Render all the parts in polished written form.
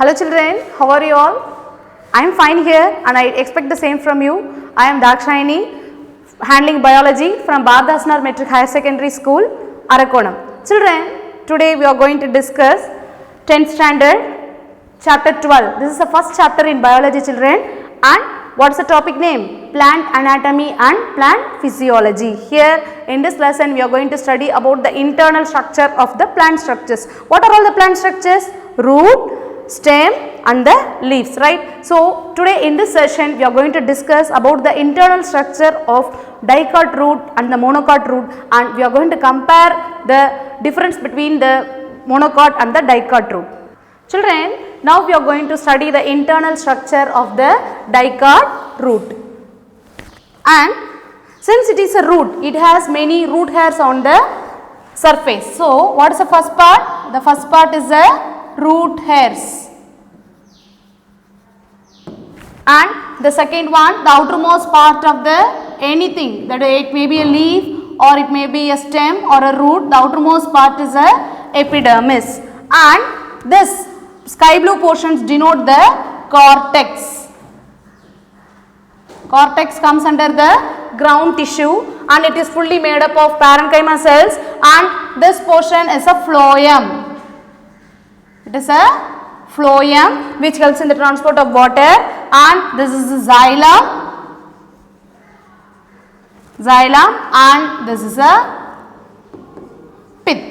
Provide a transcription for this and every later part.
Hello children, how are you all? I am fine here and I expect the same from you. I am Dakshayani, handling biology from Bardhasnar Metric Higher Secondary School, Arakonam. Children, today we are going to discuss 10th standard, chapter 12. This is the first chapter in biology children, and what is the topic name? Plant anatomy and plant physiology. Here in this lesson we are going to study about the internal structure of the plant structures. What are all the plant structures? Root, stem and the leaves, right? So today in this session we are going to discuss about the internal structure of dicot root and the monocot root, and we are going to compare the difference between the monocot and the dicot root. Children, now we are going to study the internal structure of the dicot root. And since it is a root, it has many root hairs on the surface. So what is the first part? The first part is the root hairs. And the second one, the outermost part of the anything, that it may be a leaf or it may be a stem or a root, the outermost part is a epidermis, and this sky blue portions denote the cortex. Cortex comes under the ground tissue and it is fully made up of parenchyma cells, and this portion is a phloem. It is a phloem which helps in the transport of water, and this is the xylem, and this is a pith.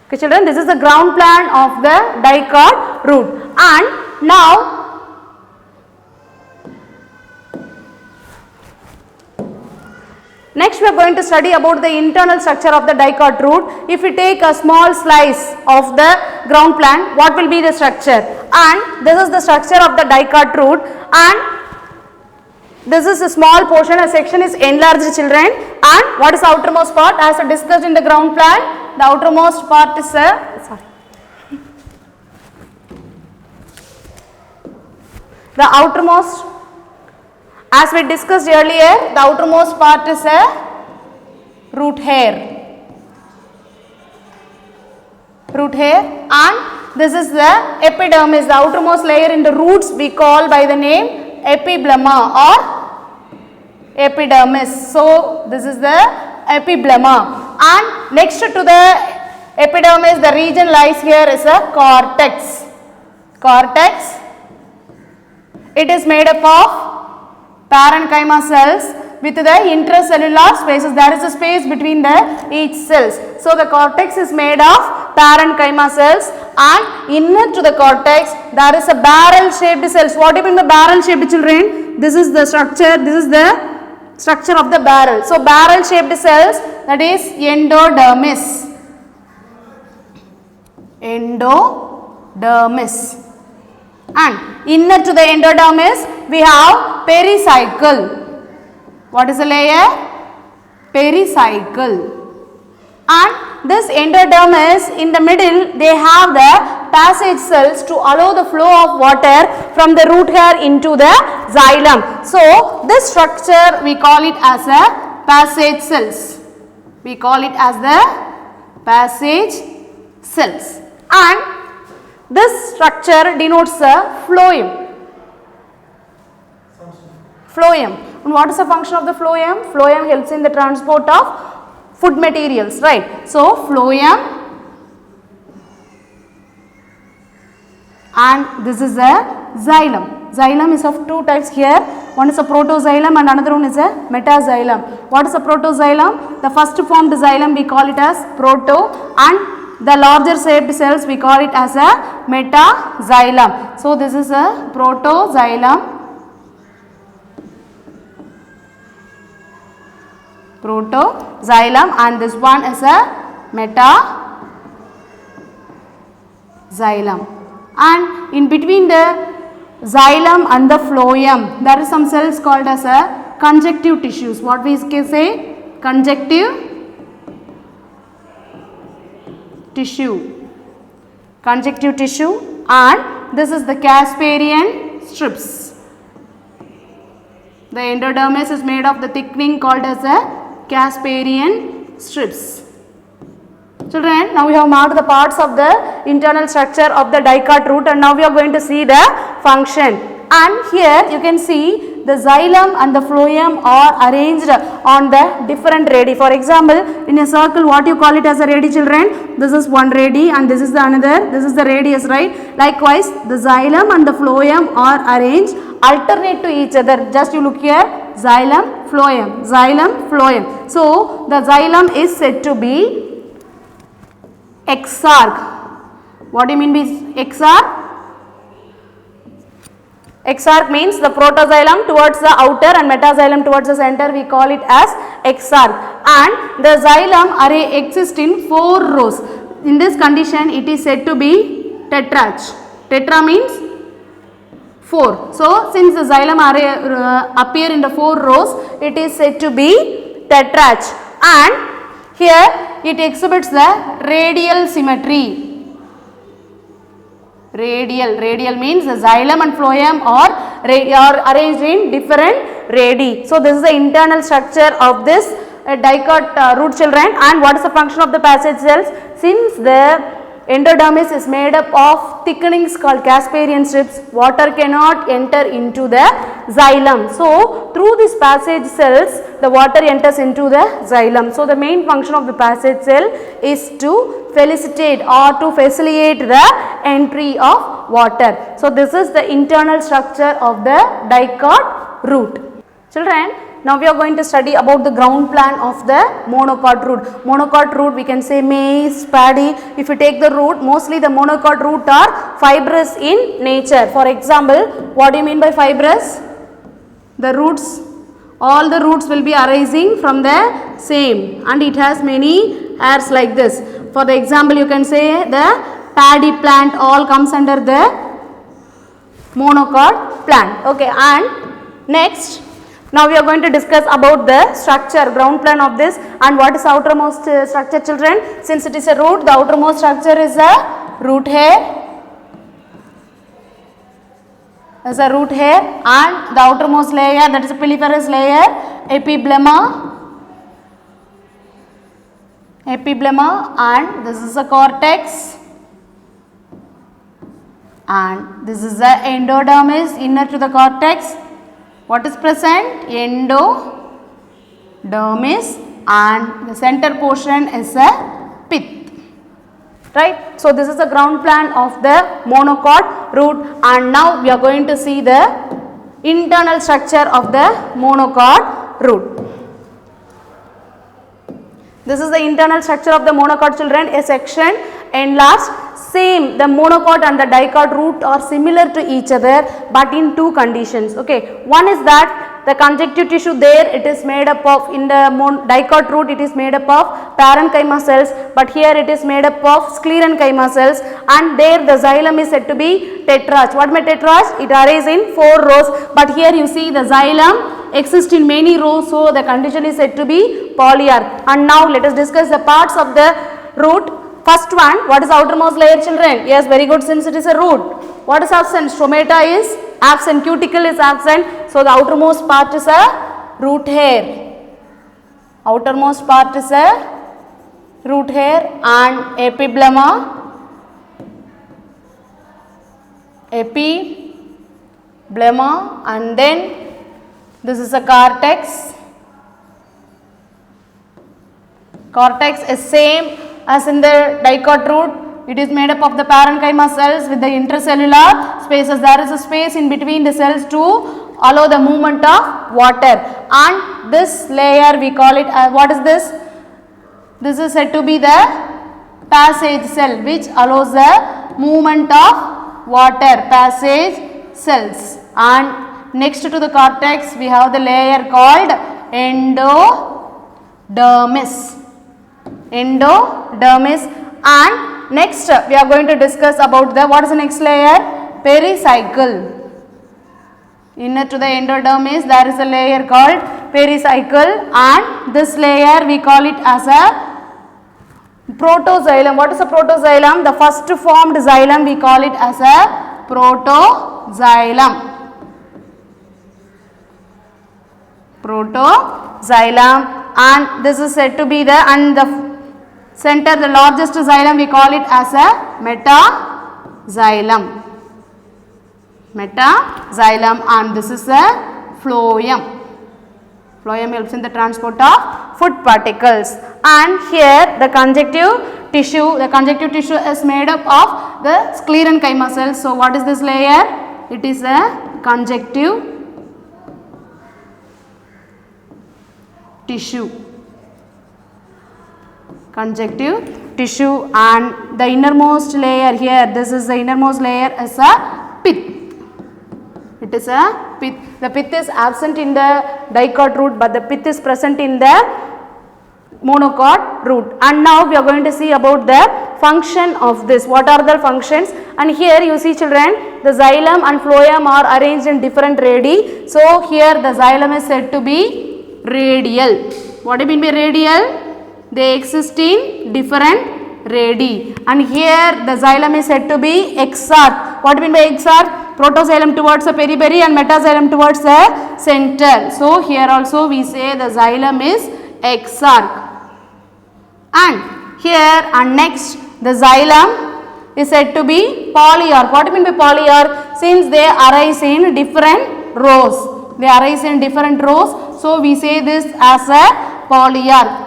Okay children, this is the ground plan of the dicot root. And now next we are going to study about the internal structure of the dicot root. If we take a small slice of the ground plan, what will be the structure? And this is the structure of the dicot root, and this is a small portion, a section is enlarged children. And what is the outermost part? As discussed in the ground plan, the outermost part is as we discussed earlier, the outermost part is a root hair, and this is the epidermis, the outermost layer in the roots we call by the name epiblema or epidermis. So this is the epiblema, and next to the epidermis the region lies here is a cortex. It is made up of parenchyma cells with the intracellular spaces. There is a space between each cells. So the cortex is made of parenchyma cells, and inner to the cortex there is a barrel shaped cells. What do you mean by barrel shaped children? This is the structure, this is the structure of the barrel. So barrel shaped cells, that is endodermis. And inner to the endodermis we have pericycle. What is the layer? Pericycle. And this endodermis, in the middle they have the passage cells to allow the flow of water from the root hair into the xylem. So this structure we call it as a passage cells. And this structure denotes a phloem. And what is the function of the phloem? Phloem helps in the transport of food materials, right? So phloem, and this is a xylem. Xylem is of two types here. One is a protoxylem and another one is a metaxylem. What is a protoxylem? The first formed xylem we call it as proto, and the larger shaped cells we call it as a metaxylem. So this is a protoxylem, and this one is a metaxylem. And in between the xylem and the phloem there is some cells called as a conjunctive tissues. What we can say? Conjunctive tissue, and this is the Casparian strips. The endodermis is made of the thickening called as a Casparian strips. Children, now we have marked the parts of the internal structure of the dicot root, and now we are going to see the function. And here you can see the xylem and the phloem are arranged on the different radii. For example, in a circle, what you call it as a radii, children? This is one radii and this is the another. This is the radius, right? Likewise, the xylem and the phloem are arranged alternate to each other. Just you look here, xylem, phloem, xylem, phloem. So the xylem is said to be exarch. What do you mean by exarch? Exarch means the protoxylem towards the outer and metaxylem towards the center. We call it as exarch. And the xylem array exists in 4 rows. In this condition, it is said to be tetrarch. Tetra means 4. So, since the xylem array appear in the 4 rows, it is said to be tetrarch. And here it exhibits the radial symmetry. Radial means the xylem and phloem are arranged in different radii. So this is the internal structure of this dicot root, children. And what is the function of the passage cells? Since the endodermis is made up of thickenings called Casparian strips, water cannot enter into the xylem. So through these passage cells, the water enters into the xylem. So the main function of the passage cell is to facilitate the entry of water. So this is the internal structure of the dicot root. Children, now we are going to study about the ground plan of the monocot root. Monocot root, we can say maize, paddy. If you take the root, mostly the monocot root are fibrous in nature. For example, what do you mean by fibrous? The roots, all the roots will be arising from the same, and it has many hairs like this. For the example, you can say the paddy plant all comes under the monocot plant. Okay, and next, now we are going to discuss about the structure, ground plan of this, and what is outermost structure, children. Since it is a root, the outermost structure is a root hair. As a root hair, and the outermost layer, that is a piliferous layer, epiblema, and this is a cortex, and this is the endodermis inner to the cortex. What is present? Endodermis, and the center portion is a pith. Right. So this is the ground plan of the monocot root, and now we are going to see the internal structure of the monocot root. This is the internal structure of the monocot, children. A section enlarged. Same, the monocot and the dicot root are similar to each other, but in 2 conditions. Okay, one is that the conjunctive tissue there, it is made up of, in the dicot root it is made up of parenchyma cells, but here it is made up of sclerenchyma cells, and there the xylem is said to be tetrarch. What means tetrarch? It arrays in 4 rows, but here you see the xylem exists in many rows, so the condition is said to be polyarch. And now let us discuss the parts of the root. First one, what is outermost layer, children? Yes, very good, since it is a root. What is absent? Stromata is absent, cuticle is absent, so the outermost part is a root hair. Outermost part is a root hair, and epiblema, and then this is a cortex. Cortex is same as in the dicot root. It is made up of the parenchyma cells with the intercellular spaces. There is a space in between the cells to allow the movement of water, and this layer we call it what is this? This is said to be the passage cell, which allows the movement of water, passage cells. And next to the cortex we have the layer called endodermis. And next we are going to discuss about the, what is the next layer? Pericycle. Inner to the endodermis there is a layer called pericycle, and this layer we call it as a protoxylem. What is a protoxylem? The first formed xylem we call it as a protoxylem. And this is said to be the, and the Center, the largest xylem, we call it as a metaxylem. Metaxylem, and this is a phloem. Phloem helps in the transport of food particles. And here the conjunctive tissue is made up of the sclerenchyma cells. So what is this layer? It is a conjunctive tissue. Conjunctive tissue, and the innermost layer here, this is the innermost layer, is a pith. It is a pith. The pith is absent in the dicot root, but the pith is present in the monocot root. And now we are going to see about the function of this. What are the functions? And here you see, children, the xylem and phloem are arranged in different radii. So here the xylem is said to be radial. What do you mean by radial? They exist in different radii. And here the xylem is said to be exarch. What do you mean by exarch? Protoxylem towards the periphery and metaxylem towards the center. So here also we say the xylem is exarch. And here and next the xylem is said to be polyarch. What do you mean by polyarch? Since they arise in different rows. They arise in different rows. So we say this as a polyarch.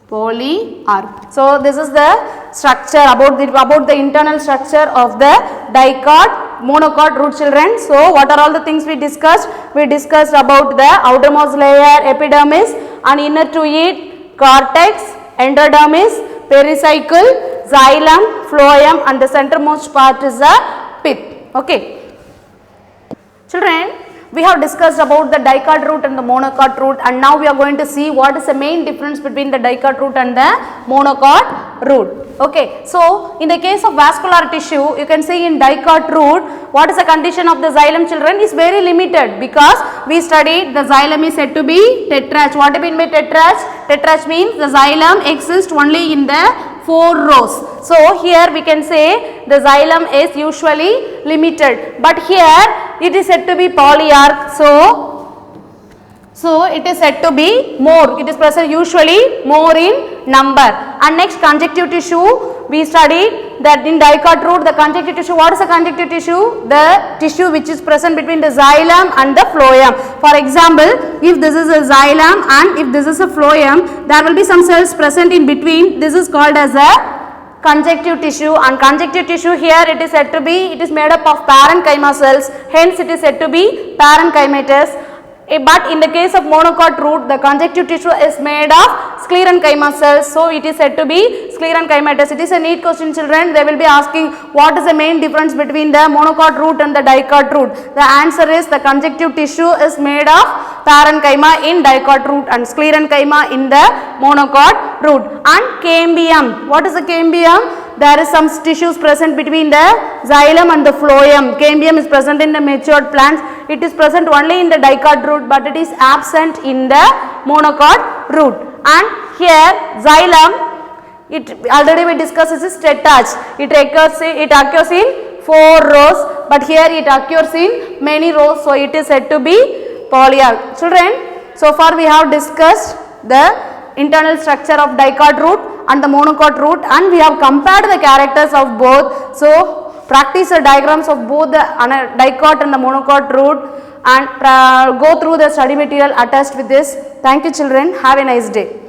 Polyarch. So this is the structure about the internal structure of the dicot monocot root, children. So what are all the things we discussed? We discussed about the outermost layer epidermis, and inner to it cortex, endodermis, pericycle, xylem, phloem, and the centermost part is the pith. Okay. Children, we have discussed about the dicot root and the monocot root, and now we are going to see what is the main difference between the dicot root and the monocot root. Okay, so in the case of vascular tissue, you can see in dicot root, what is the condition of the xylem, children, is very limited, because we studied the xylem is said to be tetrach. What do you mean by tetrach? Tetrach means the xylem exists only in the 4 rows. So here we can say the xylem is usually limited, but here it is said to be polyarch. So it is said to be more. It is present usually more in number. And next, conjunctive tissue, we studied that in dicot root, the conjunctive tissue. What is the conjunctive tissue? The tissue which is present between the xylem and the phloem. For example, if this is a xylem and if this is a phloem, there will be some cells present in between. This is called as a conjunctive tissue, and conjunctive tissue here it is said to be, it is made up of parenchyma cells, hence it is said to be parenchymatous. But in the case of monocot root, the conjunctive tissue is made of sclerenchyma cells, so it is said to be sclerenchymatous. It is a neat question, children. They will be asking what is the main difference between the monocot root and the dicot root. The answer is the conjunctive tissue is made of parenchyma in dicot root and sclerenchyma in the monocot root. And cambium. What is the cambium? There is some tissues present between the xylem and the phloem. Cambium is present in the matured plants. It is present only in the dicot root, but it is absent in the monocot root. And here xylem, it already we discussed, is tetrach. It occurs in 4 rows, but here it occurs in many rows, so it is said to be polyarch. Children, so far we have discussed the internal structure of dicot root and the monocot root, and we have compared the characters of both. So practice the diagrams of both the dicot and the monocot root, and go through the study material attached with this. Thank you, children. Have a nice day.